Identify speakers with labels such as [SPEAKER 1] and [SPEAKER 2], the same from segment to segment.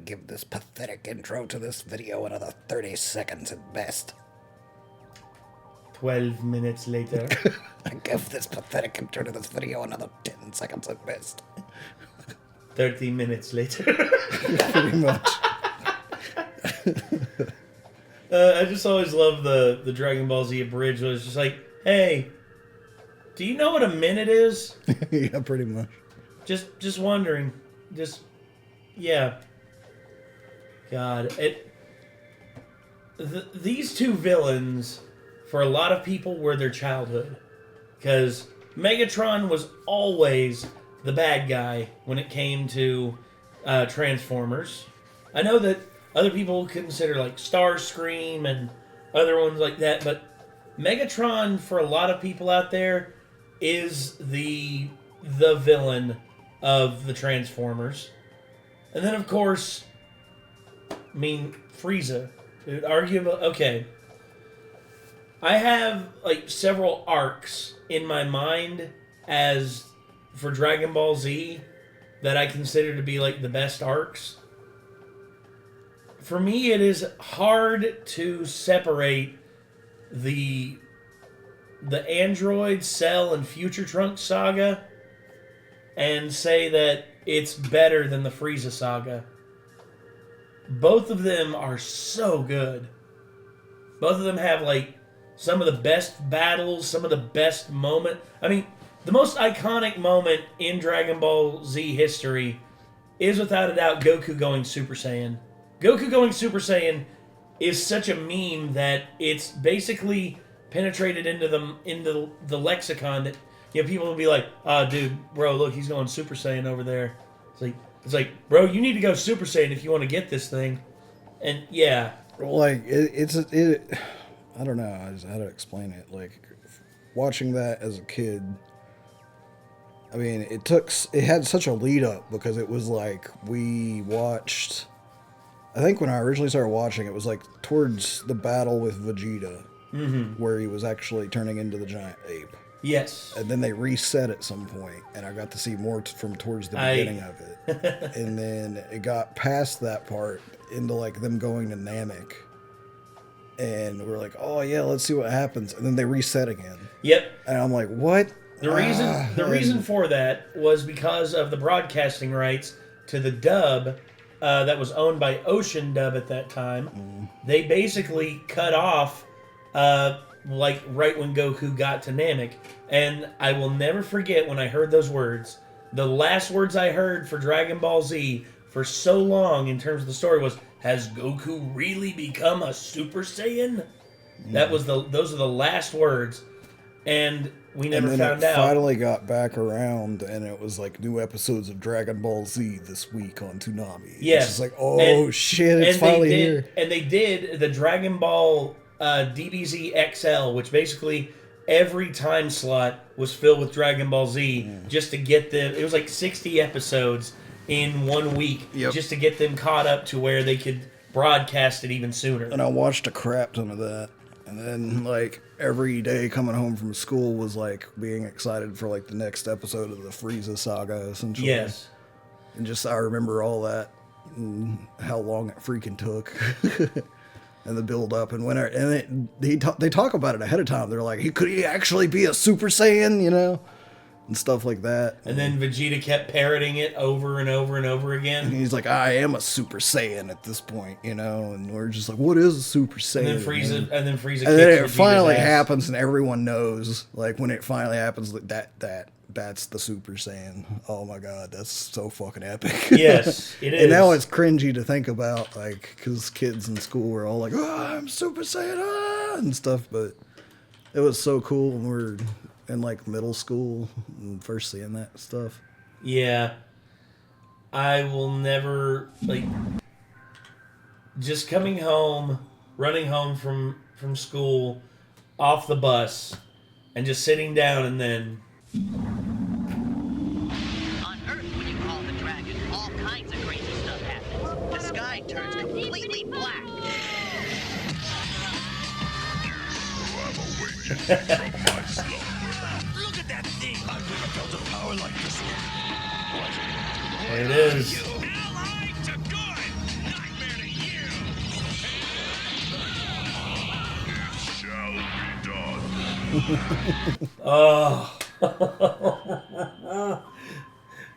[SPEAKER 1] give this pathetic intro to this video another 30 seconds at best.
[SPEAKER 2] 12 minutes later.
[SPEAKER 1] I give this pathetic intro to this video another 10 seconds at best.
[SPEAKER 2] 30 minutes later.
[SPEAKER 1] Pretty much.
[SPEAKER 2] I just always love the Dragon Ball Z abridged. It was just like, hey, do you know what a minute is?
[SPEAKER 1] Yeah, pretty much.
[SPEAKER 2] Just wondering. Yeah. God, these two villains, for a lot of people, were their childhood. Because Megatron was always the bad guy when it came to Transformers. I know that other people consider like Starscream and other ones like that, but Megatron, for a lot of people out there, is the villain of the Transformers. And then, of course, I mean, Frieza. Dude, arguably, okay. I have like several arcs in my mind for Dragon Ball Z that I consider to be like the best arcs. For me, it is hard to separate the Android, Cell, and Future Trunks saga and say that it's better than the Frieza saga. Both of them are so good. Both of them have like some of the best battles, some of the best moment. I mean, the most iconic moment in Dragon Ball Z history is without a doubt Goku going Super Saiyan. Goku going Super Saiyan is such a meme that it's basically penetrated into the lexicon that, you know, people will be like, dude, bro, look, he's going Super Saiyan over there. It's like, bro, you need to go Super Saiyan if you want to get this thing. And yeah. like
[SPEAKER 1] it's I don't know how to explain it. Like, watching that as a kid, I mean, it had such a lead up because it was like we watched. I think when I originally started watching, it was like towards the battle with Vegeta, where he was actually turning into the giant ape.
[SPEAKER 2] Yes.
[SPEAKER 1] And then they reset at some point, and I got to see more from towards the beginning of it. And then it got past that part into like them going to Namek. And we're like, oh yeah, let's see what happens. And then they reset again.
[SPEAKER 2] Yep.
[SPEAKER 1] And I'm like, what?
[SPEAKER 2] The reason for that was because of the broadcasting rights to the dub that was owned by Ocean Dub at that time. They basically cut off like right when Goku got to Namek. And I will never forget when I heard those words. The last words I heard for Dragon Ball Z for so long in terms of the story was, has Goku really become a Super Saiyan? Those are the last words. And we never found out.
[SPEAKER 1] Finally got back around, and it was like new episodes of Dragon Ball Z this week on Toonami.
[SPEAKER 2] Yes.
[SPEAKER 1] It's like, shit, it's finally here.
[SPEAKER 2] And they did the Dragon Ball DBZ XL, which basically every time slot was filled with Dragon Ball Z just to get them. It was like 60 episodes in 1 week just to get them caught up to where they could broadcast it even sooner.
[SPEAKER 1] And I watched a crap ton of that. And then, like, every day coming home from school was, like, being excited for, like, the next episode of the Frieza saga, essentially.
[SPEAKER 2] Yes.
[SPEAKER 1] And just, I remember all that and how long it freaking took. And the build-up and winter. And they talk about it ahead of time. They're like, could he actually be a Super Saiyan, you know? And stuff like that.
[SPEAKER 2] And then Vegeta kept parroting it over and over and over again.
[SPEAKER 1] And he's like, I am a Super Saiyan at this point, you know? And we're just like, what is a Super Saiyan?
[SPEAKER 2] And then Frieza
[SPEAKER 1] and then it
[SPEAKER 2] Vegeta's
[SPEAKER 1] finally
[SPEAKER 2] ass.
[SPEAKER 1] happens, and everyone knows. Like, when it finally happens, that's the Super Saiyan. Oh my god, that's so fucking epic.
[SPEAKER 2] Yes, it is.
[SPEAKER 1] And now it's cringy to think about, like, because kids in school were all like, I'm Super Saiyan, and stuff, but it was so cool when we were in, like, middle school and first seeing that stuff.
[SPEAKER 2] Yeah. I will never, like, just coming home, running home from school, off the bus, and just sitting down and then...
[SPEAKER 3] On Earth, when you call the dragon, all kinds of crazy stuff happens. The sky turns completely black. Look at that thing! I've never felt a power like this one.
[SPEAKER 2] There it is.
[SPEAKER 3] Allied to good!
[SPEAKER 2] Oh.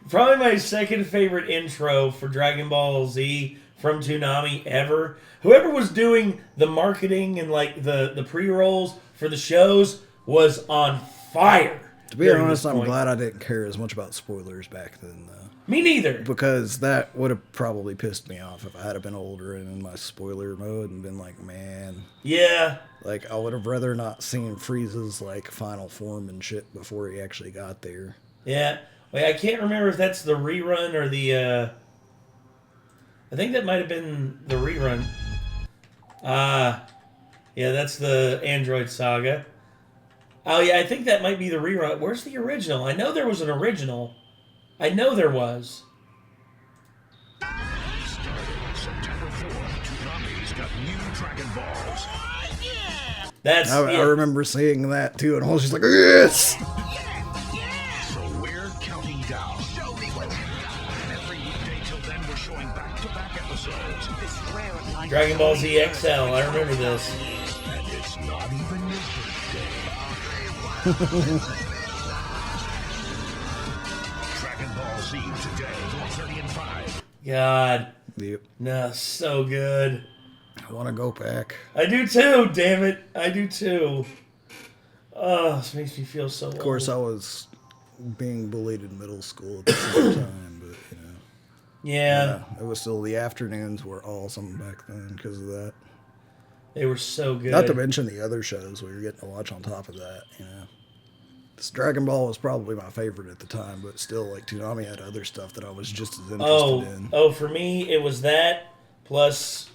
[SPEAKER 2] Probably my second favorite intro for Dragon Ball Z from Toonami ever. Whoever was doing the marketing and like the pre-rolls for the shows was on fire.
[SPEAKER 1] To be honest, I'm glad I didn't care as much about spoilers back then, though.
[SPEAKER 2] Me neither.
[SPEAKER 1] Because that would have probably pissed me off if I had been older and in my spoiler mode and been like, man.
[SPEAKER 2] Yeah.
[SPEAKER 1] Like, I would have rather not seen Frieza's, like, final form and shit before he actually got there.
[SPEAKER 2] Yeah. Wait, I can't remember if that's the rerun or the, I think that might have been the rerun. Yeah, that's the Android Saga. Oh, yeah, I think that might be the rerun. Where's the original? I know there was an original. I know there was.
[SPEAKER 4] Starting September 4th, Toonami's got new Dragon Balls.
[SPEAKER 2] That's
[SPEAKER 1] I remember seeing that, too, and I was just like, yes!
[SPEAKER 4] So we're counting down. And every weekday till then, we're showing back-to-back episodes.
[SPEAKER 2] Dragon Ball Z XL. I remember this.
[SPEAKER 4] And it's not even your birthday. Dragon Ball Z today, 4:30 and 5.
[SPEAKER 2] God.
[SPEAKER 1] Yep.
[SPEAKER 2] No, so good.
[SPEAKER 1] I want to go back.
[SPEAKER 2] I do too, damn it. I do too. Oh, this makes me feel so
[SPEAKER 1] Of course, I was being bullied in middle school at the same time, but, you know.
[SPEAKER 2] Yeah.
[SPEAKER 1] It was still, the afternoons were awesome back then because of that.
[SPEAKER 2] They were so good.
[SPEAKER 1] Not to mention the other shows we were getting to watch on top of that, you know. This Dragon Ball was probably my favorite at the time, but still, like, Toonami had other stuff that I was just as interested in.
[SPEAKER 2] Oh, for me, it was that plus,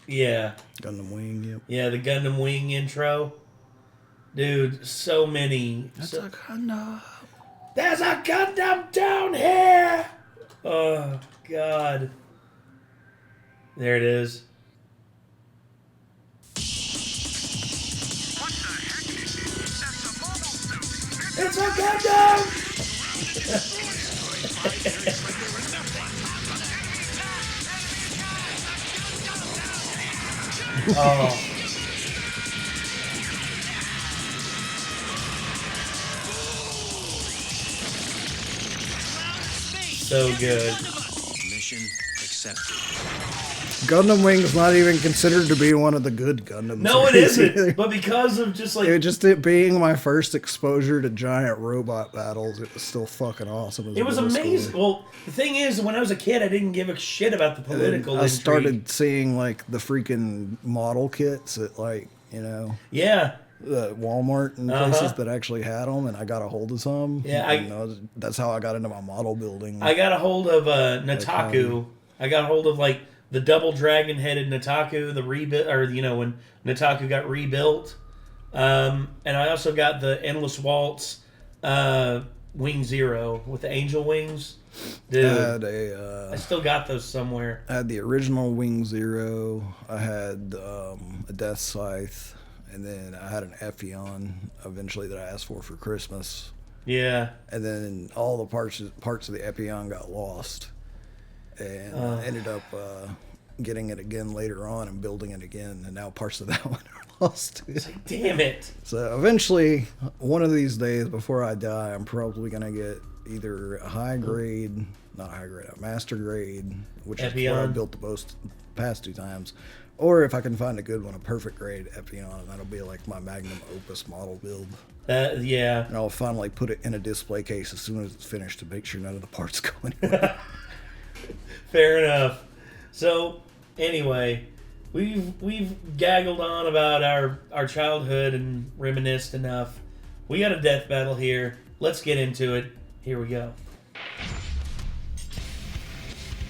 [SPEAKER 2] yeah.
[SPEAKER 1] Gundam Wing, yep.
[SPEAKER 2] Yeah, the Gundam Wing intro. Dude, so many.
[SPEAKER 1] That's a Gundam.
[SPEAKER 2] There's a Gundam down here! Oh, God. There it is. It's a Gundam! Oh. So good.
[SPEAKER 5] Mission accepted.
[SPEAKER 1] Gundam Wing's not even considered to be one of the good Gundams.
[SPEAKER 2] No, it isn't. But because of just like...
[SPEAKER 1] It being my first exposure to giant robot battles, it was still fucking awesome.
[SPEAKER 2] It was amazing. Well, the thing is, when I was a kid, I didn't give a shit about the political
[SPEAKER 1] I started seeing, like, the freaking model kits at, like, you know...
[SPEAKER 2] Yeah.
[SPEAKER 1] Walmart and places that actually had them, and I got a hold of some.
[SPEAKER 2] Yeah,
[SPEAKER 1] that's how I got into my model building.
[SPEAKER 2] I got a hold of Nataku. I got a hold of, like, the double dragon-headed Nataku, the rebuild, or, you know, when Nataku got rebuilt. And I also got the Endless Waltz Wing Zero with the angel wings. Dude, I still got those somewhere.
[SPEAKER 1] I had the original Wing Zero. I had a Death Scythe. And then I had an Ephion eventually that I asked for Christmas.
[SPEAKER 2] Yeah.
[SPEAKER 1] And then all the parts of the Ephion got lost. And I ended up getting it again later on and building it again. And now parts of that one are lost.
[SPEAKER 2] It's like, damn it.
[SPEAKER 1] So eventually, one of these days before I die, I'm probably going to get either a master grade, which
[SPEAKER 2] Ephion.
[SPEAKER 1] is what I built the past 2 times. Or if I can find a good one, a perfect grade Ephion, and that'll be like my magnum opus model build.
[SPEAKER 2] Yeah.
[SPEAKER 1] And I'll finally put it in a display case as soon as it's finished to make sure none of the parts go anywhere.
[SPEAKER 2] Fair enough. So, anyway, we've gaggled on about our childhood and reminisced enough. We got a death battle here. Let's get into it. Here we go.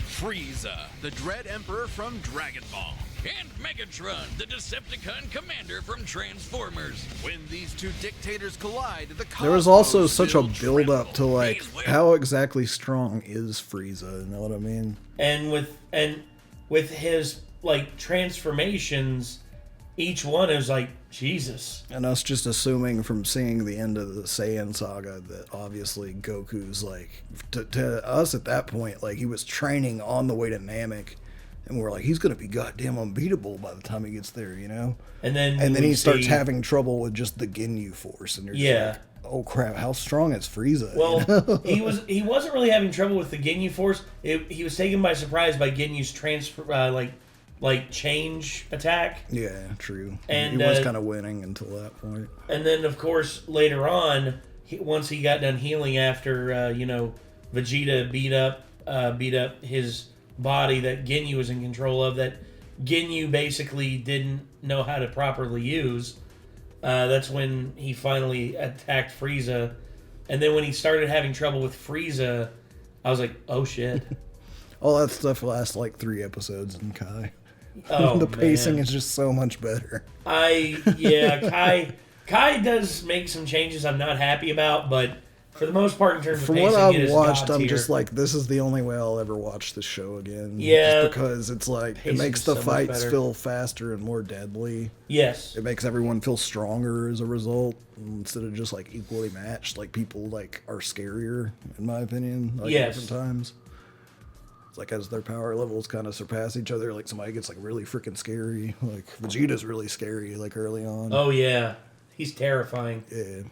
[SPEAKER 6] Frieza, the Dread Emperor from Dragon Ball. And Megatron, the Decepticon commander from Transformers. When these two dictators collide, the
[SPEAKER 1] there was also such a
[SPEAKER 6] will
[SPEAKER 1] build-up to,
[SPEAKER 6] tremble.
[SPEAKER 1] like, how exactly strong is Frieza, you know what I mean?
[SPEAKER 2] And with his, like, transformations, each one is like, Jesus.
[SPEAKER 1] And us just assuming from seeing the end of the Saiyan saga that obviously Goku's, like, to us at that point, like, he was training on the way to Namek. And we're like, he's going to be goddamn unbeatable by the time he gets there, you know?
[SPEAKER 2] And then
[SPEAKER 1] he starts having trouble with just the Ginyu Force. And you're just like, oh crap, how strong is Frieza?
[SPEAKER 2] Well,
[SPEAKER 1] you know?
[SPEAKER 2] he wasn't really having trouble with the Ginyu Force. He was taken by surprise by Ginyu's transfer, like change attack.
[SPEAKER 1] Yeah, true.
[SPEAKER 2] And
[SPEAKER 1] he was kind of winning until that point.
[SPEAKER 2] And then, of course, later on, once he got done healing after, Vegeta beat up his body that Ginyu was in control of, that Ginyu basically didn't know how to properly use. That's when he finally attacked Frieza. And then when he started having trouble with Frieza, I was like, oh shit.
[SPEAKER 1] All that stuff lasts like 3 episodes in Kai.
[SPEAKER 2] Oh,
[SPEAKER 1] the pacing is just so much better.
[SPEAKER 2] Kai does make some changes I'm not happy about, but for the most part, in terms of
[SPEAKER 1] From
[SPEAKER 2] pacing,
[SPEAKER 1] what I've
[SPEAKER 2] it is
[SPEAKER 1] watched,
[SPEAKER 2] God
[SPEAKER 1] I'm
[SPEAKER 2] tier.
[SPEAKER 1] just like, this is the only way I'll ever watch this show again.
[SPEAKER 2] Yeah.
[SPEAKER 1] Just because it's like, it makes the
[SPEAKER 2] so much
[SPEAKER 1] fights
[SPEAKER 2] better.
[SPEAKER 1] feel faster and more deadly.
[SPEAKER 2] Yes.
[SPEAKER 1] It makes everyone feel stronger as a result, instead of just like equally matched. Like people like are scarier, in my opinion. Like
[SPEAKER 2] Yes.
[SPEAKER 1] different times. It's like as their power levels kind of surpass each other, like somebody gets like really freaking scary. Like Vegeta's really scary, like early on.
[SPEAKER 2] Oh yeah, he's terrifying.
[SPEAKER 1] Yeah.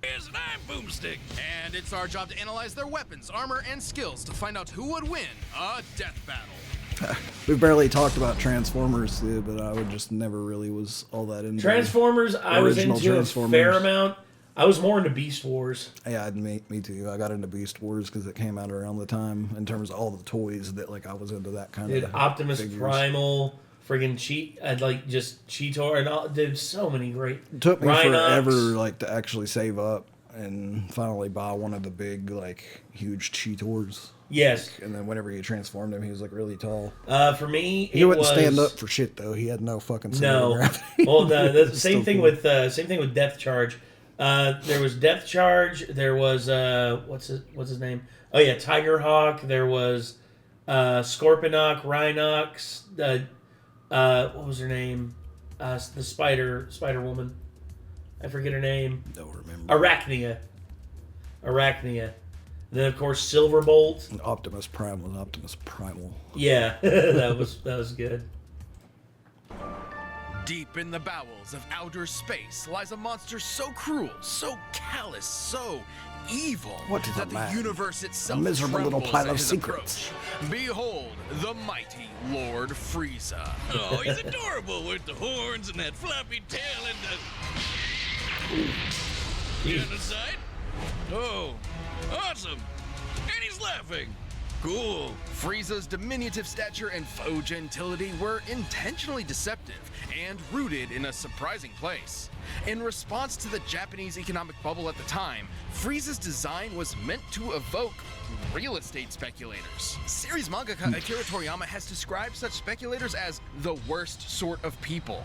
[SPEAKER 6] Here's an Iron Boomstick, and it's our job to analyze their weapons, armor, and skills to find out who would win a death battle.
[SPEAKER 1] We've barely talked about Transformers, too, but I would just never really was all that into
[SPEAKER 2] Transformers, I was
[SPEAKER 1] original
[SPEAKER 2] into a
[SPEAKER 1] Transformers.
[SPEAKER 2] fair amount. I was more into Beast Wars.
[SPEAKER 1] Yeah, me too. I got into Beast Wars because it came out around the time in terms of all the toys that like I was into that kind
[SPEAKER 2] Dude,
[SPEAKER 1] of
[SPEAKER 2] Optimus
[SPEAKER 1] figures.
[SPEAKER 2] Primal, friggin' I'd like just Cheetor and all. Dude, so many great.
[SPEAKER 1] It took me
[SPEAKER 2] Rhinox.
[SPEAKER 1] forever like to actually save up and finally buy one of the big like huge Cheetors.
[SPEAKER 2] Yes.
[SPEAKER 1] And then whenever you transformed him, he was like really tall.
[SPEAKER 2] For me,
[SPEAKER 1] He wouldn't stand up for shit though. He had no fucking center of
[SPEAKER 2] No.
[SPEAKER 1] gravity.
[SPEAKER 2] Well, the same
[SPEAKER 1] Still
[SPEAKER 2] thing
[SPEAKER 1] cool.
[SPEAKER 2] with same thing with Death Charge. There was Death Charge. There was what's his name? Oh yeah, Tiger Hawk. There was Scorponok, Rhinox. What was her name? The Spider Woman. I forget her name.
[SPEAKER 1] Don't remember.
[SPEAKER 2] Arachnia. Then of course Silverbolt.
[SPEAKER 1] And Optimus Prime was Optimus Primal.
[SPEAKER 2] Yeah, that was good.
[SPEAKER 6] Deep in the bowels of outer space lies a monster so cruel, so callous, so evil
[SPEAKER 1] What is
[SPEAKER 6] that
[SPEAKER 1] a
[SPEAKER 6] the
[SPEAKER 1] man?
[SPEAKER 6] universe itself
[SPEAKER 1] A miserable little
[SPEAKER 6] trembles
[SPEAKER 1] pile
[SPEAKER 6] at
[SPEAKER 1] of
[SPEAKER 6] his
[SPEAKER 1] secrets.
[SPEAKER 6] approach. Behold, the mighty Lord Frieza.
[SPEAKER 5] Oh, he's adorable with the horns and that floppy tail and the... Genocide? Oh, awesome. And he's laughing. Cool.
[SPEAKER 6] Frieza's diminutive stature and faux gentility were intentionally deceptive and rooted in a surprising place. In response to the Japanese economic bubble at the time, Frieza's design was meant to evoke real estate speculators. Series mangaka Akira Toriyama has described such speculators as the worst sort of people.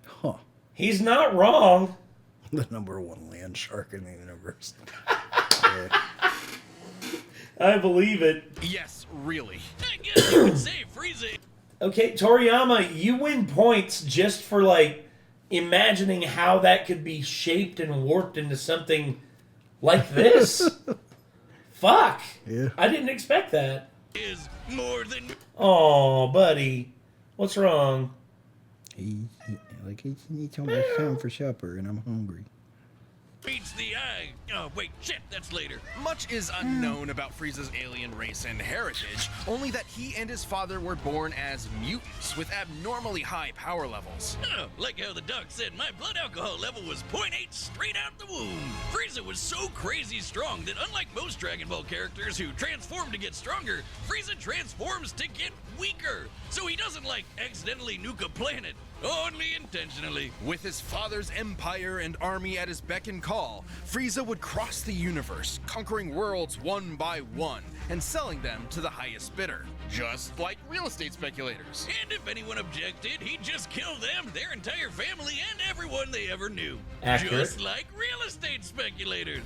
[SPEAKER 1] Huh.
[SPEAKER 2] He's not wrong.
[SPEAKER 1] The #1 land shark in the universe. Yeah.
[SPEAKER 2] I believe it.
[SPEAKER 6] Yes, really.
[SPEAKER 5] I guess you could say Frieza...
[SPEAKER 2] Okay, Toriyama, you win points just for like imagining how that could be shaped and warped into something like this. Fuck.
[SPEAKER 1] Yeah.
[SPEAKER 2] I didn't expect that.
[SPEAKER 5] is more than...
[SPEAKER 2] Oh, buddy. What's wrong?
[SPEAKER 1] He told me it's time for supper and I'm hungry.
[SPEAKER 5] meets the eye. Oh, wait, shit, that's later.
[SPEAKER 6] Much is unknown about Frieza's alien race and heritage, only that he and his father were born as mutants with abnormally high power levels.
[SPEAKER 5] Oh, like how the doc said my blood alcohol level was 0.8 straight out the womb. Frieza was so crazy strong that unlike most Dragon Ball characters who transform to get stronger, Frieza transforms to get weaker. So he doesn't, like, accidentally nuke a planet. Only intentionally.
[SPEAKER 6] With his father's empire and army at his beck and call, Frieza would cross the universe, conquering worlds one by one, and selling them to the highest bidder. Just like real estate speculators.
[SPEAKER 5] And if anyone objected, he'd just kill them, their entire family, and everyone they ever knew.
[SPEAKER 2] Accurate.
[SPEAKER 5] Just like real estate speculators.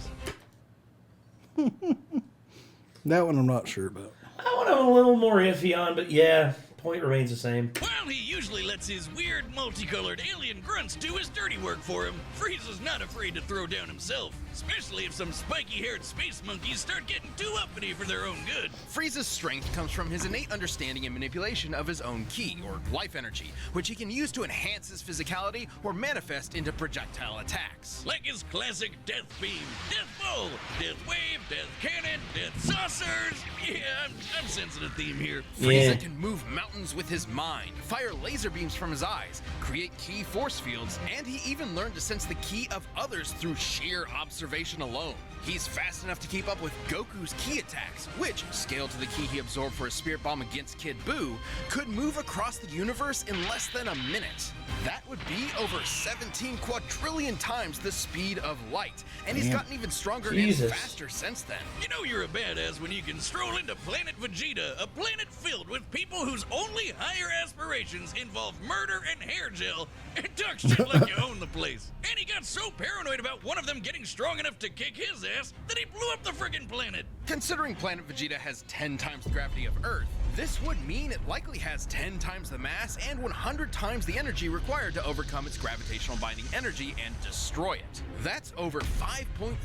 [SPEAKER 1] That one I'm not sure about.
[SPEAKER 2] That one I'm a little more iffy on, but yeah, point remains the same.
[SPEAKER 5] While he usually lets his weird, multicolored alien grunts do his dirty work for him, Frieza's not afraid to throw down himself, especially if some spiky-haired space monkeys start getting too uppity for their own good.
[SPEAKER 6] Frieza's strength comes from his innate understanding and manipulation of his own ki, or life energy, which he can use to enhance his physicality or manifest into projectile attacks.
[SPEAKER 5] Like his classic Death Beam, Death Ball, Death Wave, Death Cannon, Death Saucers. Yeah, I'm sensing a theme here.
[SPEAKER 6] Frieza can move mountains with his mind, fire laser beams from his eyes, create ki force fields, and he even learned to sense the ki of others through sheer observation alone. He's fast enough to keep up with Goku's ki attacks, which, scaled to the ki he absorbed for his Spirit Bomb against Kid Buu, could move across the universe in less than a minute. That would be over 17 quadrillion times the speed of light, and he's gotten even stronger and faster since then.
[SPEAKER 5] You know you're a badass when you can stroll into Planet Vegeta, a planet filled with people whose only higher aspirations involve murder and hair gel, and talk shit like you own the place. And he got so paranoid about one of them getting strong enough to kick his ass that he blew up the friggin' planet.
[SPEAKER 6] Considering Planet Vegeta has 10 times the gravity of Earth, this would mean it likely has 10 times the mass and 100 times the energy required to overcome its gravitational binding energy and destroy it. That's over 5.3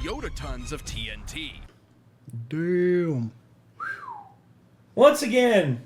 [SPEAKER 6] yotatons of TNT.
[SPEAKER 1] Damn.
[SPEAKER 2] Once again,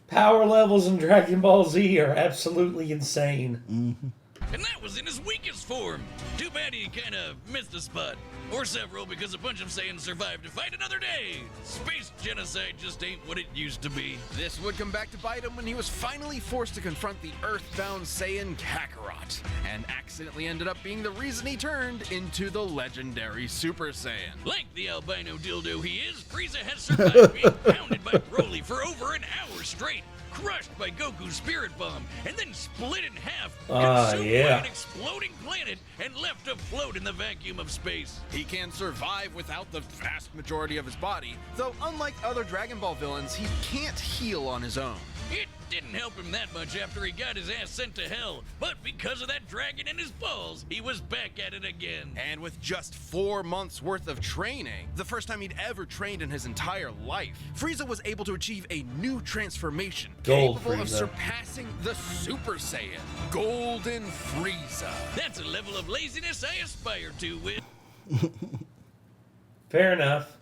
[SPEAKER 2] power levels in Dragon Ball Z are absolutely insane.
[SPEAKER 1] Mm-hmm.
[SPEAKER 5] And that was in his weakest form. Too bad he kinda missed a spot. Or several, because a bunch of Saiyans survived to fight another day. Space genocide just ain't what it used to be.
[SPEAKER 6] This would come back to bite him when he was finally forced to confront the Earthbound Saiyan Kakarot, and accidentally ended up being the reason he turned into the legendary Super Saiyan.
[SPEAKER 5] Like the albino dildo he is, Frieza has survived being pounded by Broly for over an hour straight, crushed by Goku's Spirit Bomb, and then split in half, consumed by an exploding planet, and left afloat in the vacuum of space.
[SPEAKER 6] He can survive without the vast majority of his body, though unlike other Dragon Ball villains, he can't heal on his own.
[SPEAKER 5] It didn't help him that much after he got his ass sent to hell, but because of that dragon in his balls, he was back at it again.
[SPEAKER 6] And with just 4 months worth of training, the first time he'd ever trained in his entire life, Frieza was able to achieve a new transformation, capable of surpassing the Super Saiyan, Golden Frieza.
[SPEAKER 5] That's a level of laziness I aspire to with.
[SPEAKER 2] Fair enough.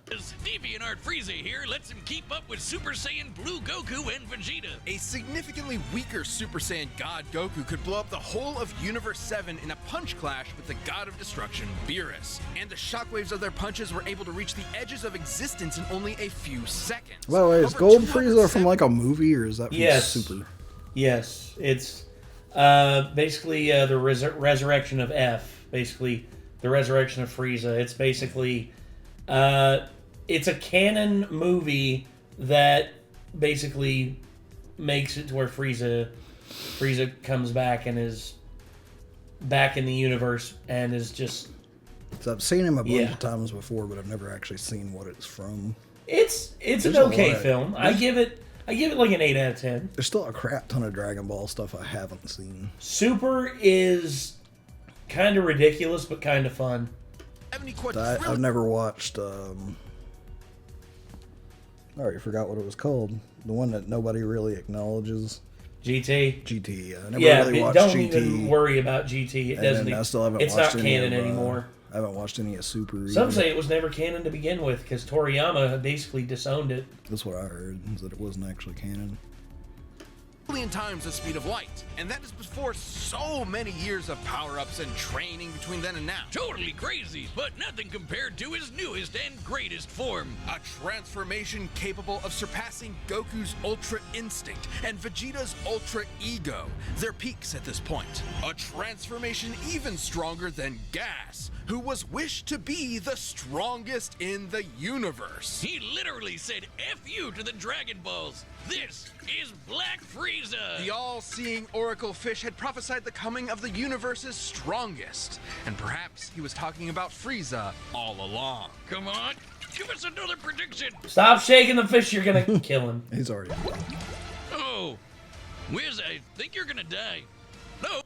[SPEAKER 5] DeviantArt Frieza here lets him keep up with Super Saiyan Blue Goku and Vegeta.
[SPEAKER 6] A significantly weaker Super Saiyan God Goku could blow up the whole of Universe 7 in a punch clash with the God of Destruction, Beerus, and the shockwaves of their punches were able to reach the edges of existence in only a few seconds.
[SPEAKER 1] By the way, is Gold Frieza from like a movie, or is that from Super?
[SPEAKER 2] Yes, it's basically the resurrection of F, basically the resurrection of Frieza. It's basically... it's a canon movie that basically makes it to where Frieza comes back and is back in the universe and is just...
[SPEAKER 1] So I've seen him a bunch of times before, but I've never actually seen what it's from.
[SPEAKER 2] It's an okay film. I give it like an 8 out of 10.
[SPEAKER 1] There's still a crap ton of Dragon Ball stuff I haven't seen.
[SPEAKER 2] Super is kind of ridiculous, but kind of fun.
[SPEAKER 1] I've never watched, I already forgot what it was called. The one that nobody really acknowledges.
[SPEAKER 2] GT?
[SPEAKER 1] GT, I never really watched
[SPEAKER 2] don't
[SPEAKER 1] GT.
[SPEAKER 2] Even worry about GT. It doesn't.
[SPEAKER 1] I still haven't
[SPEAKER 2] it's
[SPEAKER 1] watched
[SPEAKER 2] not canon anymore.
[SPEAKER 1] I haven't watched any of Super either.
[SPEAKER 2] Some say it was never canon to begin with because Toriyama basically disowned it.
[SPEAKER 1] That's what I heard, is that it wasn't actually canon.
[SPEAKER 6] Million times the speed of light, and that is before so many years of power-ups and training between then and now.
[SPEAKER 5] Totally crazy, but nothing compared to his newest and greatest form.
[SPEAKER 6] A transformation capable of surpassing Goku's Ultra Instinct and Vegeta's Ultra Ego, their peaks at this point. A transformation even stronger than Gas, who was wished to be the strongest in the universe.
[SPEAKER 5] He literally said F you to the Dragon Balls. This is Black Frieza.
[SPEAKER 6] The all-seeing Oracle Fish had prophesied the coming of the universe's strongest, and perhaps he was talking about Frieza all along.
[SPEAKER 5] Come on, give us another prediction.
[SPEAKER 2] Stop shaking the fish, you're gonna kill him.
[SPEAKER 1] He's already dead.
[SPEAKER 5] Oh, Wiz, I think you're gonna die. No.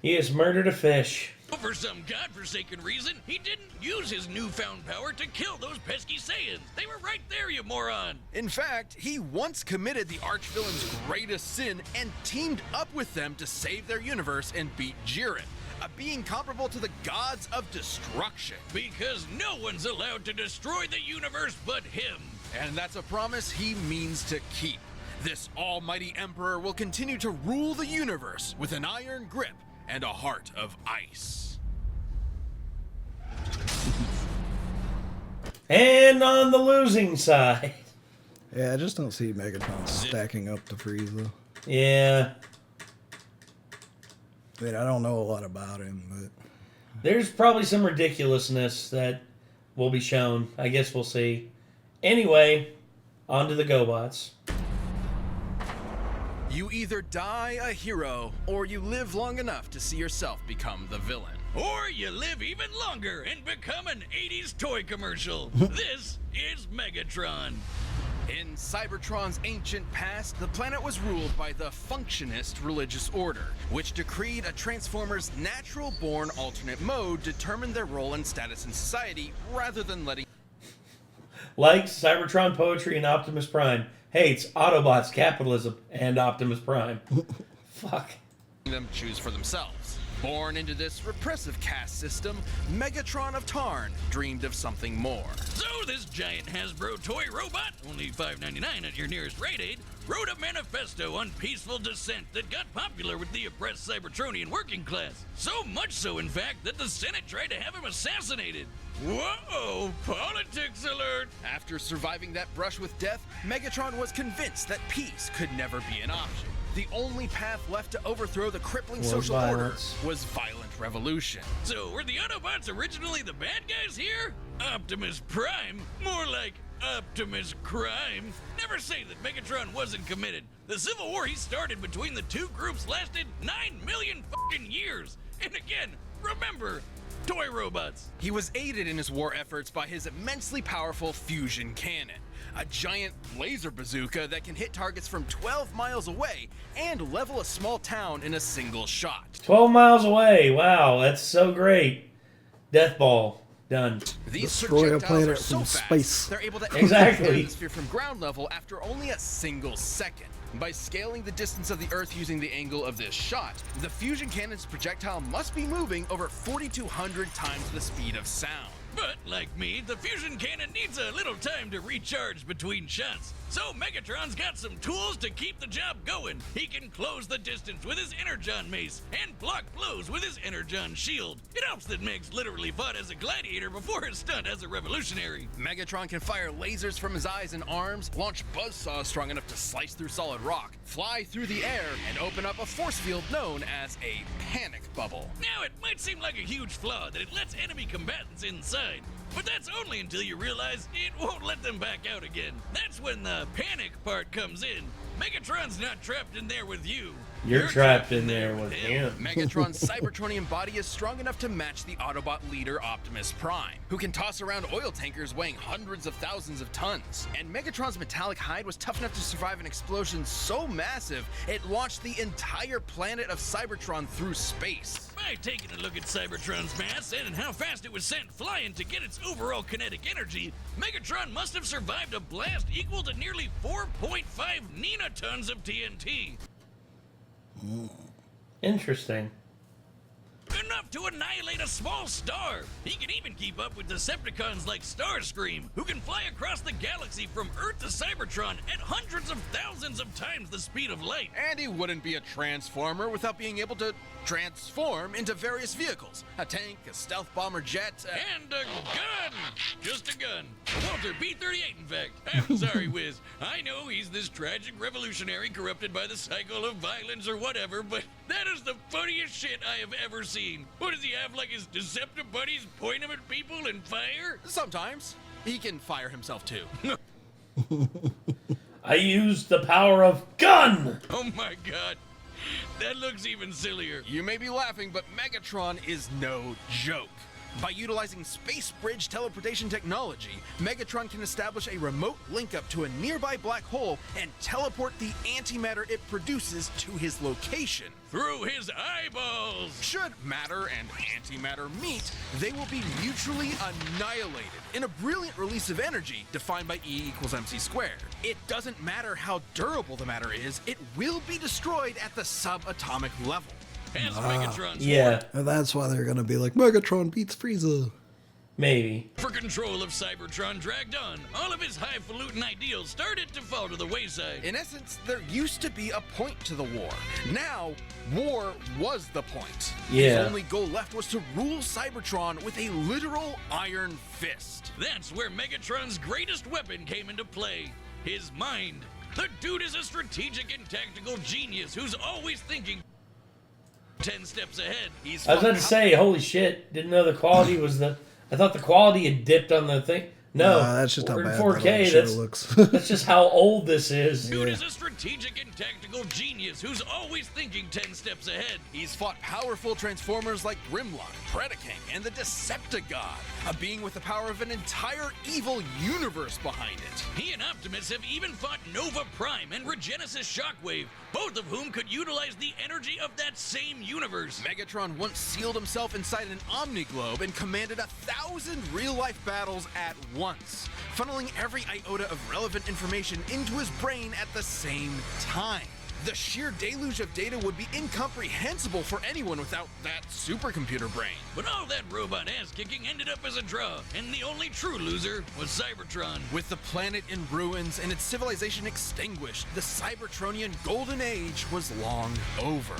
[SPEAKER 2] He has murdered a fish.
[SPEAKER 5] For some godforsaken reason, he didn't use his newfound power to kill those pesky Saiyans. They were right there, you moron.
[SPEAKER 6] In fact, he once committed the archvillain's greatest sin and teamed up with them to save their universe and beat Jiren, a being comparable to the gods of destruction.
[SPEAKER 5] Because no one's allowed to destroy the universe but him.
[SPEAKER 6] And that's a promise he means to keep. This almighty emperor will continue to rule the universe with an iron grip and a heart of ice.
[SPEAKER 2] And on the losing side.
[SPEAKER 1] Yeah, I just don't see Megatron stacking up to Frieza.
[SPEAKER 2] Yeah.
[SPEAKER 1] I mean, I don't know a lot about him, but...
[SPEAKER 2] There's probably some ridiculousness that will be shown. I guess we'll see. Anyway, on to the GoBots.
[SPEAKER 6] You either die a hero, or you live long enough to see yourself become the villain.
[SPEAKER 5] Or you live even longer and become an 80s toy commercial. This is Megatron.
[SPEAKER 6] In Cybertron's ancient past, the planet was ruled by the Functionist religious order, which decreed a Transformer's natural-born alternate mode determined their role and status in society, rather than letting...
[SPEAKER 2] Like Cybertron poetry and Optimus Prime hates Autobots, capitalism, and Optimus Prime. Fuck.
[SPEAKER 6] them choose for themselves. Born into this repressive caste system, Megatron of Tarn dreamed of something more.
[SPEAKER 5] So this giant Hasbro toy robot, only $5.99 at your nearest Rite Aid, wrote a manifesto on peaceful dissent that got popular with the oppressed Cybertronian working class. So much so, in fact, that the Senate tried to have him assassinated. Whoa, politics alert!
[SPEAKER 6] After surviving that brush with death, Megatron was convinced that peace could never be an option. The only path left to overthrow the crippling social order was violent revolution.
[SPEAKER 5] So were the Autobots originally the bad guys here? Optimus Prime? More like Optimus Crime? Never say that Megatron wasn't committed. The civil war he started between the two groups lasted 9 million fucking years. And again, remember, toy robots.
[SPEAKER 6] He was aided in his war efforts by his immensely powerful fusion cannon, a giant laser bazooka that can hit targets from 12 miles away and level a small town in a single shot.
[SPEAKER 2] 12 miles away. Wow, that's so great. Death Ball. Done.
[SPEAKER 6] These
[SPEAKER 1] Destroy a planet
[SPEAKER 6] are so
[SPEAKER 1] from
[SPEAKER 6] fast,
[SPEAKER 1] space.
[SPEAKER 6] they're able to
[SPEAKER 2] Exactly.
[SPEAKER 6] enter the atmosphere from ground level after only a single second. By scaling the distance of the Earth using the angle of this shot, the fusion cannon's projectile must be moving over 4,200 times the speed of sound.
[SPEAKER 5] But, like me, the fusion cannon needs a little time to recharge between shots. So Megatron's got some tools to keep the job going. He can close the distance with his Energon mace and block blows with his Energon shield. It helps that Meg's literally fought as a gladiator before his stunt as a revolutionary.
[SPEAKER 6] Megatron can fire lasers from his eyes and arms, launch buzzsaws strong enough to slice through solid rock, fly through the air, and open up a force field known as a panic bubble.
[SPEAKER 5] Now, it might seem like a huge flaw that it lets enemy combatants inside, but that's only until you realize it won't let them back out again. That's when the panic part comes in. Megatron's not trapped in there with you.
[SPEAKER 2] You're trapped in there with him.
[SPEAKER 6] Megatron's Cybertronian body is strong enough to match the Autobot leader Optimus Prime, who can toss around oil tankers weighing hundreds of thousands of tons. And Megatron's metallic hide was tough enough to survive an explosion so massive, it launched the entire planet of Cybertron through space.
[SPEAKER 5] By taking a look at Cybertron's mass and how fast it was sent flying to get its overall kinetic energy, Megatron must have survived a blast equal to nearly 4.5 nenatons of TNT.
[SPEAKER 2] Interesting.
[SPEAKER 5] Enough to annihilate a small star. He can even keep up with Decepticons like Starscream, who can fly across the galaxy from Earth to Cybertron at hundreds of thousands of times the speed of light.
[SPEAKER 6] And he wouldn't be a Transformer without being able to transform into various vehicles. A tank, a stealth bomber jet,
[SPEAKER 5] And a gun! Just a gun. A Walter B-38, in fact. I'm sorry, Wiz. I know he's this tragic revolutionary corrupted by the cycle of violence or whatever, but that is the funniest shit I have ever seen. What does he have, like his Deceptive buddies point him at people and fire?
[SPEAKER 6] Sometimes. He can fire himself too.
[SPEAKER 2] I used the power of gun!
[SPEAKER 5] Oh my god. That looks even sillier.
[SPEAKER 6] You may be laughing, but Megatron is no joke. By utilizing space bridge teleportation technology, Megatron can establish a remote link-up to a nearby black hole and teleport the antimatter it produces to his location.
[SPEAKER 5] Through his eyeballs!
[SPEAKER 6] Should matter and antimatter meet, they will be mutually annihilated in a brilliant release of energy defined by E=mc². It doesn't matter how durable the matter is, it will be destroyed at the subatomic level.
[SPEAKER 5] As Megatron's
[SPEAKER 2] Yeah,
[SPEAKER 1] And that's why they're gonna be like, Megatron beats Frieza.
[SPEAKER 2] maybe.
[SPEAKER 5] for control of Cybertron dragged on, all of his highfalutin ideals started to fall to the wayside.
[SPEAKER 6] In essence, there used to be a point to the war. Now, war was the point.
[SPEAKER 2] Yeah.
[SPEAKER 6] His only goal left was to rule Cybertron with a literal iron fist.
[SPEAKER 5] That's where Megatron's greatest weapon came into play, his mind. The dude is a strategic and tactical genius who's always thinking 10 steps ahead. He's
[SPEAKER 2] I was about to say, holy shit, didn't know the quality was the... I thought the quality had dipped on the thing. No,
[SPEAKER 1] that's just how
[SPEAKER 2] we're in
[SPEAKER 1] bad
[SPEAKER 2] 4K.
[SPEAKER 1] that shit
[SPEAKER 2] That's,
[SPEAKER 1] looks.
[SPEAKER 2] that's just how old this is.
[SPEAKER 5] Dude is a strategic and tactical genius who's always thinking 10 steps ahead.
[SPEAKER 6] He's fought powerful Transformers like Grimlock, Predaking, and the Decepticon, a being with the power of an entire evil universe behind it.
[SPEAKER 5] He and Optimus have even fought Nova Prime and Regenesis Shockwave, both of whom could utilize the energy of that same universe.
[SPEAKER 6] Megatron once sealed himself inside an Omniglobe and commanded 1,000 real-life battles at once, funneling every iota of relevant information into his brain at the same time. The sheer deluge of data would be incomprehensible for anyone without that supercomputer brain.
[SPEAKER 5] But all that robot ass-kicking ended up as a draw, and the only true loser was Cybertron.
[SPEAKER 6] With the planet in ruins and its civilization extinguished, the Cybertronian Golden Age was long over.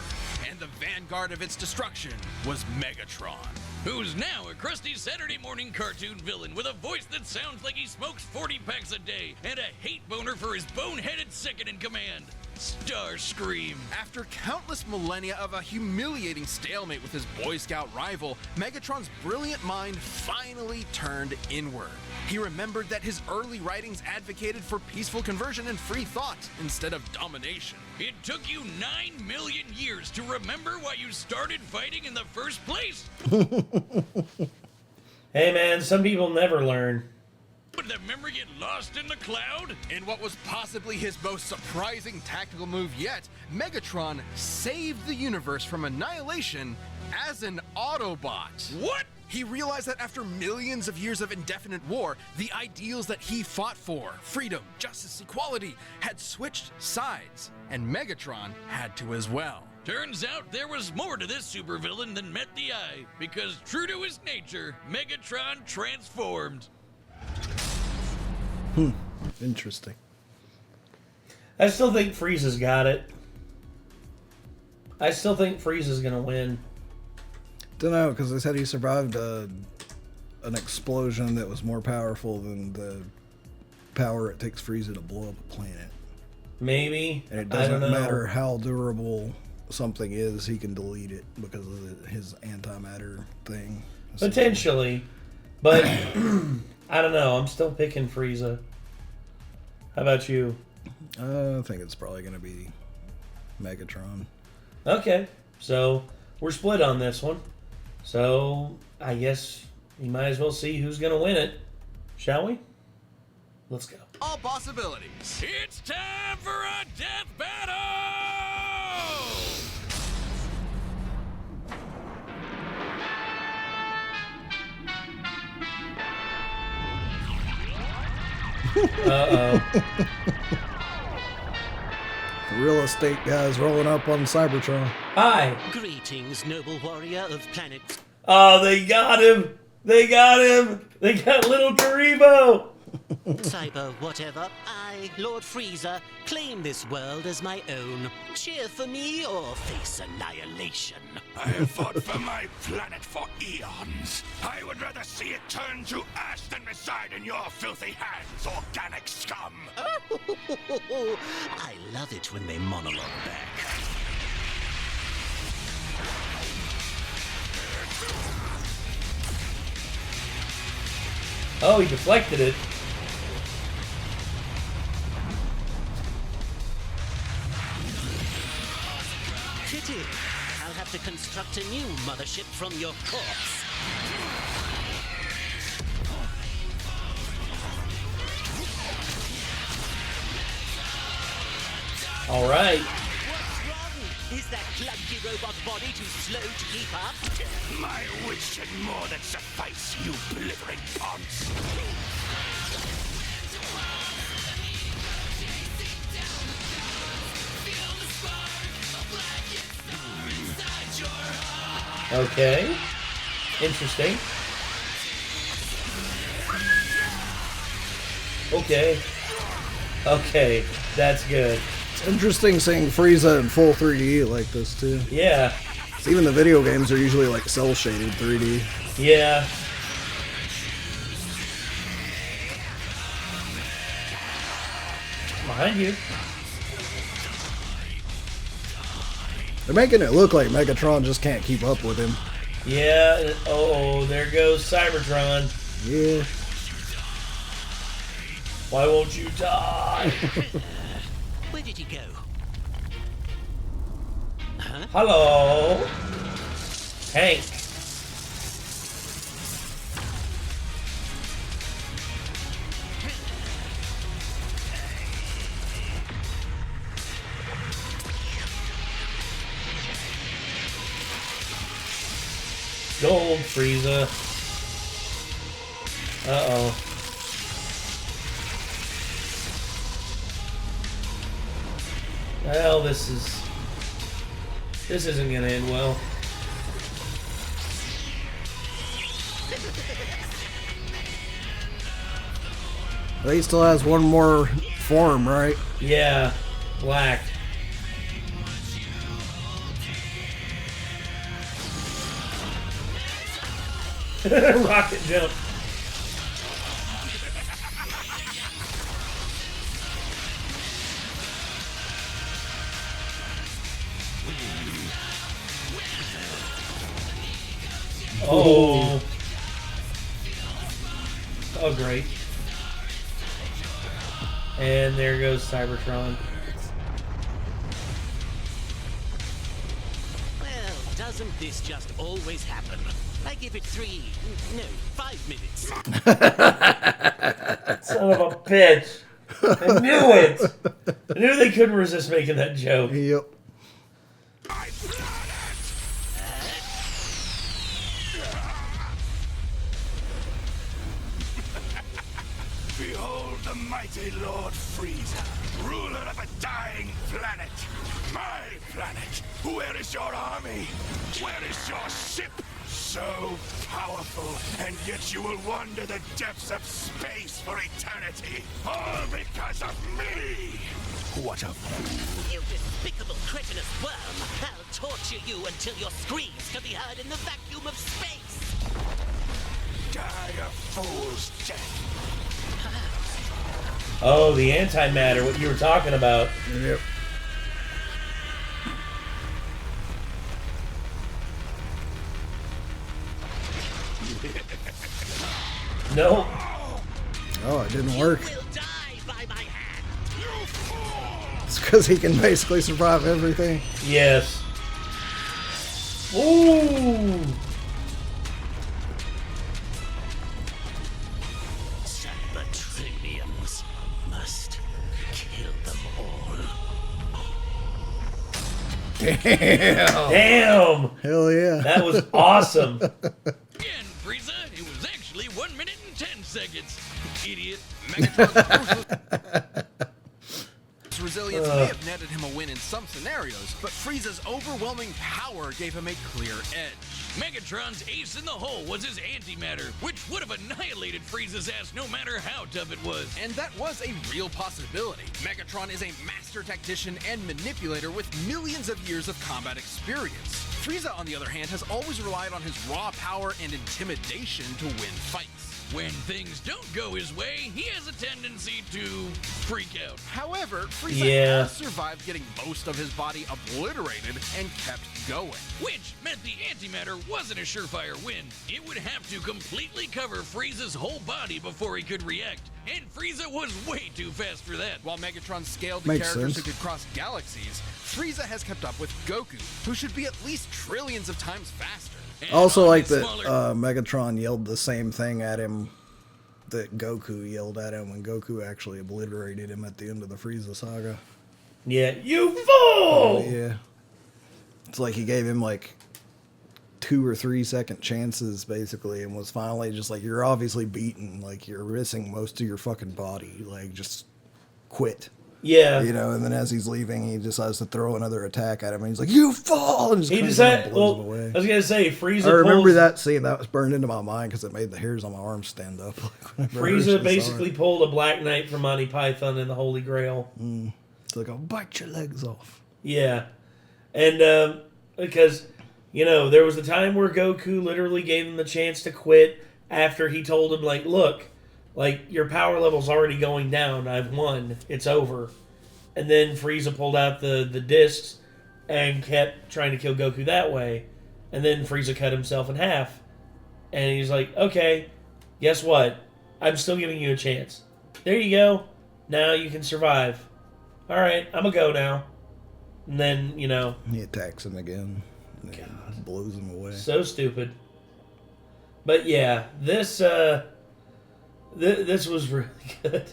[SPEAKER 6] And the vanguard of its destruction was Megatron.
[SPEAKER 5] Who's now a crusty Saturday morning cartoon villain with a voice that sounds like he smokes 40 packs a day and a hate boner for his boneheaded second in command, Starscream.
[SPEAKER 6] After countless millennia of a humiliating stalemate with his Boy Scout rival, Megatron's brilliant mind finally turned inward. He remembered that his early writings advocated for peaceful conversion and free thought instead of domination.
[SPEAKER 5] It took you 9 million years to remember why you started fighting in the first place?
[SPEAKER 2] Hey man, some people never learn.
[SPEAKER 5] Would the memory get lost in the cloud?
[SPEAKER 6] In what was possibly his most surprising tactical move yet, Megatron saved the universe from annihilation as an Autobot.
[SPEAKER 5] What?
[SPEAKER 6] He realized that after millions of years of indefinite war, the ideals that he fought for, freedom, justice, equality, had switched sides, and Megatron had to as well.
[SPEAKER 5] Turns out there was more to this supervillain than met the eye, because true to his nature, Megatron transformed.
[SPEAKER 1] Interesting.
[SPEAKER 2] I still think Frieza's got it. I still think Frieza's gonna win.
[SPEAKER 1] Don't know, because they said he survived an explosion that was more powerful than the power it takes Frieza to blow up a planet.
[SPEAKER 2] Maybe.
[SPEAKER 1] And it
[SPEAKER 2] I don't
[SPEAKER 1] doesn't
[SPEAKER 2] know.
[SPEAKER 1] matter how durable something is, he can delete it because of his antimatter thing.
[SPEAKER 2] Potentially. But I don't know. I'm still picking Frieza. How about you?
[SPEAKER 1] I think it's probably going to be Megatron.
[SPEAKER 2] Okay. So we're split on this one. So I guess we might as well see who's going to win it. Shall we? Let's go.
[SPEAKER 6] All possibilities.
[SPEAKER 5] It's time for a death battle!
[SPEAKER 2] Uh-oh.
[SPEAKER 1] The real estate guy's rolling up on Cybertron.
[SPEAKER 2] Hi.
[SPEAKER 3] Greetings, noble warrior of planet.
[SPEAKER 2] Oh, they got him. They got him. They got little Karibo.
[SPEAKER 3] Cyber whatever, I, Lord Frieza, claim this world as my own. Cheer for me or face annihilation.
[SPEAKER 4] I have fought for my planet for eons. I would rather see it turn to ash than reside in your filthy hands, organic scum.
[SPEAKER 3] I love it when they monologue back.
[SPEAKER 2] Oh, he deflected it.
[SPEAKER 3] Pity. I'll have to construct a new mothership from your corpse.
[SPEAKER 2] All right.
[SPEAKER 3] What's wrong? Is that clunky robot body too slow to keep up?
[SPEAKER 4] My wit should more than suffice, you blithering ponce.
[SPEAKER 2] Okay. Interesting. Okay. Okay. That's good.
[SPEAKER 1] It's interesting seeing Frieza in full 3D like this too.
[SPEAKER 2] Yeah.
[SPEAKER 1] Even the video games are usually like cell shaded 3D.
[SPEAKER 2] Yeah. Behind you.
[SPEAKER 1] They're making it look like Megatron just can't keep up with him.
[SPEAKER 2] Yeah. Oh, there goes Cybertron.
[SPEAKER 1] Yeah.
[SPEAKER 2] Why won't you die?
[SPEAKER 3] Where did he go? Huh?
[SPEAKER 2] Hello. Hank. Gold, Frieza. Uh-oh. Well, this isn't gonna end well.
[SPEAKER 1] But he still has one more form, right?
[SPEAKER 2] Yeah, black. Rocket jump. Oh. Oh, great. And there goes Cybertron.
[SPEAKER 3] Well, doesn't this just always happen? I give it 5 minutes.
[SPEAKER 2] Son of a bitch. I knew it. I knew they couldn't resist making that joke.
[SPEAKER 1] Yep.
[SPEAKER 4] Behold the mighty Lord Frieza, ruler of a dying planet. My planet. Where is your army? Where is your ship? So powerful, and yet you will wander the depths of space for eternity. All because of me. What a fool.
[SPEAKER 3] You despicable cretinous worm! I'll torture you until your screams can be heard in the vacuum of space!
[SPEAKER 4] Die a fool's death.
[SPEAKER 2] Oh, the antimatter, what you were talking about.
[SPEAKER 1] Yep.
[SPEAKER 2] No.
[SPEAKER 1] Oh, it didn't work.
[SPEAKER 3] You will die by my hand!
[SPEAKER 1] It's because he can basically survive everything.
[SPEAKER 2] Yes. Ooh.
[SPEAKER 3] Cybertronians must kill them all.
[SPEAKER 1] Damn.
[SPEAKER 2] Damn.
[SPEAKER 1] Hell yeah.
[SPEAKER 2] That was awesome.
[SPEAKER 5] Again, Frieza, it was actually 1 minute and 10 seconds. Idiot. Megatron's
[SPEAKER 6] resilience may have netted him a win in some scenarios, but Frieza's overwhelming power gave him a clear edge.
[SPEAKER 5] Megatron's ace in the hole was his antimatter, which would have annihilated Frieza's ass no matter how tough it was.
[SPEAKER 6] And that was a real possibility. Megatron is a master tactician and manipulator with millions of years of combat experience. Frieza, on the other hand, has always relied on his raw power and intimidation to win fights.
[SPEAKER 5] When things don't go his way, he has a tendency to freak out.
[SPEAKER 6] However, Frieza
[SPEAKER 2] Yeah.
[SPEAKER 6] has survived getting most of his body obliterated and kept going.
[SPEAKER 5] Which meant the antimatter wasn't a surefire win. It would have to completely cover Frieza's whole body before he could react. And Frieza was way too fast for that.
[SPEAKER 6] While Megatron scaled the
[SPEAKER 1] Makes
[SPEAKER 6] characters
[SPEAKER 1] sense.
[SPEAKER 6] who could cross galaxies, Frieza has kept up with Goku, who should be at least trillions of times faster.
[SPEAKER 5] And
[SPEAKER 1] Also
[SPEAKER 5] on
[SPEAKER 1] like
[SPEAKER 5] his
[SPEAKER 1] that
[SPEAKER 5] smaller-
[SPEAKER 1] Megatron yelled the same thing at him that Goku yelled at him when Goku actually obliterated him at the end of the Frieza saga.
[SPEAKER 2] Yeah, you fool!
[SPEAKER 1] Oh, yeah. It's like he gave him like 2 or 3 second chances basically, and was finally just like, you're obviously beaten. Like, you're missing most of your fucking body. Like, just quit.
[SPEAKER 2] Yeah.
[SPEAKER 1] You know, and then as he's leaving, he decides to throw another attack at him, and he's like, you fall! And just
[SPEAKER 2] He
[SPEAKER 1] blows
[SPEAKER 2] decided,
[SPEAKER 1] him
[SPEAKER 2] well,
[SPEAKER 1] away.
[SPEAKER 2] I was going to say, Frieza
[SPEAKER 1] I remember
[SPEAKER 2] pulls,
[SPEAKER 1] that scene. That was burned into my mind because it made the hairs on my arms stand up.
[SPEAKER 2] Frieza basically pulled a Black Knight from Monty Python and the Holy Grail.
[SPEAKER 1] It's like, I'll bite your legs off.
[SPEAKER 2] Yeah. And because, you know, there was a time where Goku literally gave him the chance to quit after he told him, like, look, like, your power level's already going down. I've won. It's over. And then Frieza pulled out the discs and kept trying to kill Goku that way. And then Frieza cut himself in half. And he's like, okay, guess what? I'm still giving you a chance. There you go. Now you can survive. All right, I'm going to go now. And then, you know.
[SPEAKER 1] He attacks him again. And then blows him away.
[SPEAKER 2] So stupid. But yeah, this was really good.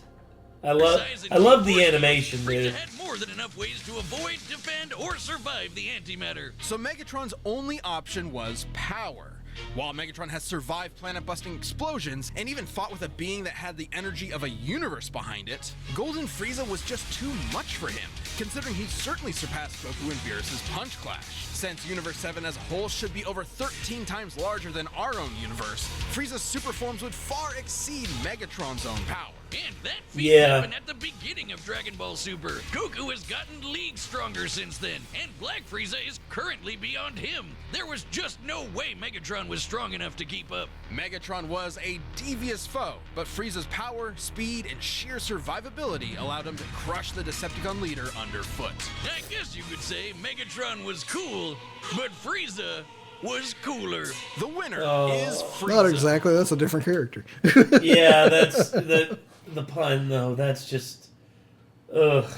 [SPEAKER 2] I love the animation, dude.
[SPEAKER 5] Frieza had more than enough ways to avoid, defend, or survive the antimatter.
[SPEAKER 6] So Megatron's only option was power. While Megatron has survived planet-busting explosions and even fought with a being that had the energy of a universe behind it, Golden Frieza was just too much for him, considering he'd certainly surpassed Goku and Beerus' Punch Clash. Since Universe 7 as a whole should be over 13 times larger than our own universe, Frieza's super forms would far exceed Megatron's own power.
[SPEAKER 5] And that feat happened at the beginning of Dragon Ball Super. Goku has gotten leagues stronger since then, and Black Frieza is currently beyond him. There was just no way Megatron was strong enough to keep up.
[SPEAKER 6] Megatron was a devious foe, but Frieza's power, speed, and sheer survivability allowed him to crush the Decepticon leader underfoot.
[SPEAKER 5] I guess you could say Megatron was cool, but Frieza was cooler.
[SPEAKER 6] The winner is Frieza.
[SPEAKER 1] Not exactly. That's a different character.
[SPEAKER 2] Yeah, that's the pun, though. That's just, ugh.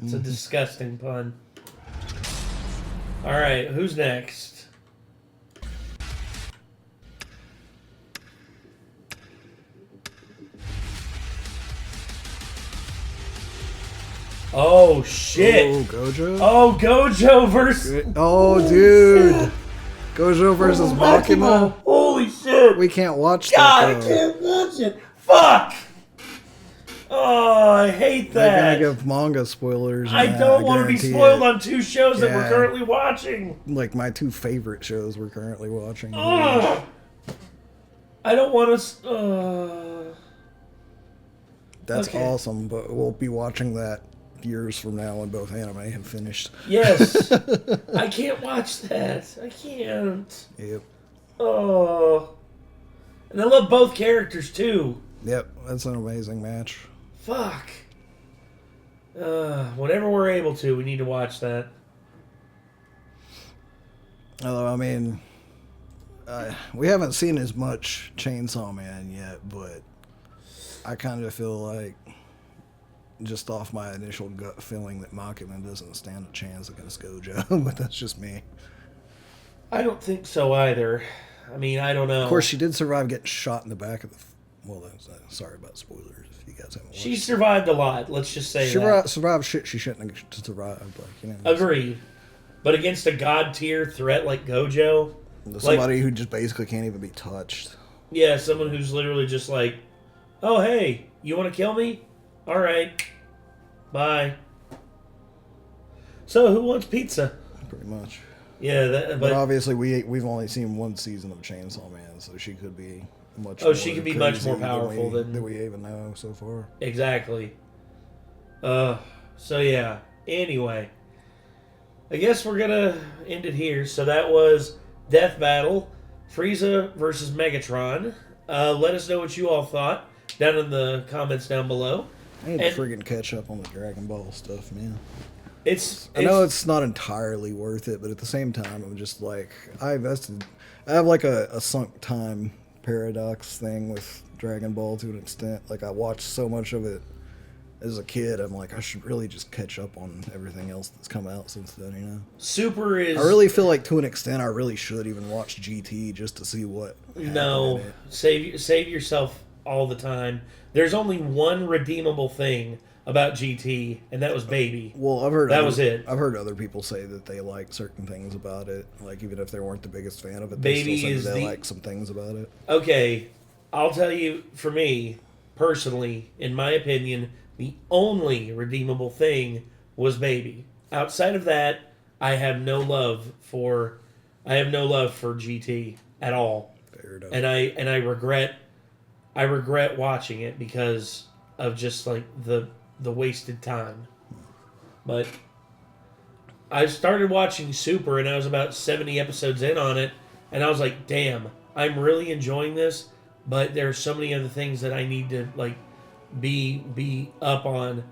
[SPEAKER 2] It's a disgusting pun. All right, who's next? Oh, shit.
[SPEAKER 1] Oh, Gojo?
[SPEAKER 2] Oh, Gojo versus...
[SPEAKER 1] Oh, dude. Gojo versus Makima?
[SPEAKER 2] Holy shit.
[SPEAKER 1] We can't watch
[SPEAKER 2] God,
[SPEAKER 1] that,
[SPEAKER 2] I
[SPEAKER 1] though.
[SPEAKER 2] can't watch it. Fuck. Oh, I hate
[SPEAKER 1] They're
[SPEAKER 2] that.
[SPEAKER 1] gonna give manga spoilers.
[SPEAKER 2] I don't want to be spoiled on 2 shows that we're currently watching.
[SPEAKER 1] Like my 2 favorite shows we're currently watching.
[SPEAKER 2] Ugh. I don't want to...
[SPEAKER 1] That's
[SPEAKER 2] okay.
[SPEAKER 1] awesome, but we'll be watching that years from now when both anime have finished.
[SPEAKER 2] Yes. I can't watch that. I can't.
[SPEAKER 1] Yep.
[SPEAKER 2] Oh. And I love both characters, too.
[SPEAKER 1] Yep, that's an amazing match.
[SPEAKER 2] Fuck. Whenever we're able to, we need to watch that.
[SPEAKER 1] Although, I mean, we haven't seen as much Chainsaw Man yet, but I kind of feel like, just off my initial gut feeling, that Makima doesn't stand a chance against Gojo, but that's just me.
[SPEAKER 2] I don't think so either. I mean, I don't know.
[SPEAKER 1] Of course, she did survive getting shot in the back of the... Well, sorry about spoilers if you guys haven't watched.
[SPEAKER 2] She survived a lot, let's just say
[SPEAKER 1] she
[SPEAKER 2] that.
[SPEAKER 1] survived shit she shouldn't have survived. Like, you know,
[SPEAKER 2] Agreed. But against a god-tier threat like Gojo...
[SPEAKER 1] Somebody who just basically can't even be touched.
[SPEAKER 2] Yeah, someone who's literally just like, oh, hey, you want to kill me? All right. Bye. So, who wants pizza?
[SPEAKER 1] Pretty much.
[SPEAKER 2] Yeah,
[SPEAKER 1] But obviously, we've only seen 1 season of Chainsaw Man, so she could be much.
[SPEAKER 2] Oh, she could be much more powerful
[SPEAKER 1] than we even know so far.
[SPEAKER 2] Exactly. So yeah. Anyway, I guess we're gonna end it here. So that was Death Battle, Frieza versus Megatron. Let us know what you all thought down in the comments down below.
[SPEAKER 1] I need to friggin' catch up on the Dragon Ball stuff, man. I know it's not entirely worth it, but at the same time, I'm just like, I have like a sunk time paradox thing with Dragon Ball to an extent. Like, I watched so much of it as a kid, I'm like, I should really just catch up on everything else that's come out since then, you know?
[SPEAKER 2] Super is...
[SPEAKER 1] I really feel like, to an extent, I really should even watch GT just to see what
[SPEAKER 2] No, save yourself all the time. There's only one redeemable thing about GT, and that was Baby.
[SPEAKER 1] Well, I've heard
[SPEAKER 2] that was it.
[SPEAKER 1] I've heard other people say that they like certain things about it. Like, even if they weren't the biggest fan of it,
[SPEAKER 2] Baby
[SPEAKER 1] they still
[SPEAKER 2] is
[SPEAKER 1] say they like some things about it.
[SPEAKER 2] Okay, I'll tell you, for me, personally, in my opinion, the only redeemable thing was Baby. Outside of that, I have no love for GT at all.
[SPEAKER 1] Fair enough.
[SPEAKER 2] And I regret watching it because of just like the wasted time. But I started watching Super and I was about 70 episodes in on it, and I was like, damn, I'm really enjoying this, but there are so many other things that I need to like be up on,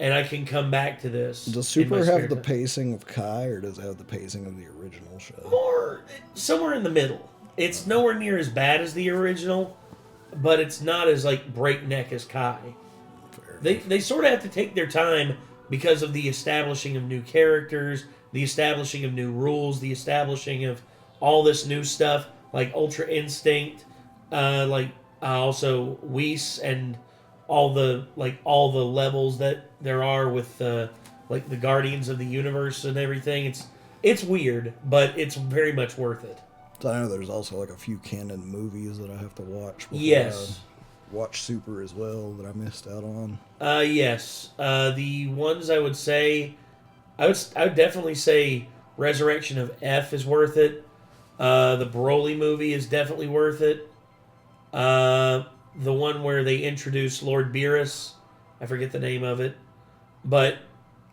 [SPEAKER 2] and I can come back to this.
[SPEAKER 1] Does Super have the pacing of Kai, or does it have the pacing of the original show?
[SPEAKER 2] More somewhere in the middle. It's nowhere near as bad as the original, but it's not as like breakneck as Kai. They sort of have to take their time because of the establishing of new characters, the establishing of new rules, the establishing of all this new stuff like Ultra Instinct, also Whis, and all the levels that there are with like the Guardians of the Universe and everything. It's weird, but it's very much worth it.
[SPEAKER 1] So I know there's also like a few canon movies that I have to watch before
[SPEAKER 2] Yes.
[SPEAKER 1] I watch Super as well that I missed out on.
[SPEAKER 2] Yes. The ones I would say, I would definitely say Resurrection of F is worth it. The Broly movie is definitely worth it. The one where they introduce Lord Beerus, I forget the name of it, but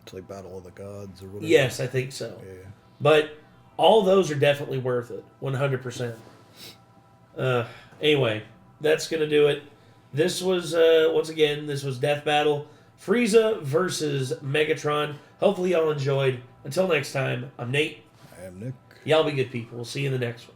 [SPEAKER 1] It's like Battle of the Gods or whatever.
[SPEAKER 2] yes, I think so.
[SPEAKER 1] Yeah.
[SPEAKER 2] But all those are definitely worth it, 100%. Anyway, that's going to do it. This was, once again, this was Death Battle. Frieza versus Megatron. Hopefully y'all enjoyed. Until next time, I'm Nate.
[SPEAKER 1] I am Nick.
[SPEAKER 2] Y'all be good people. We'll see you in the next one.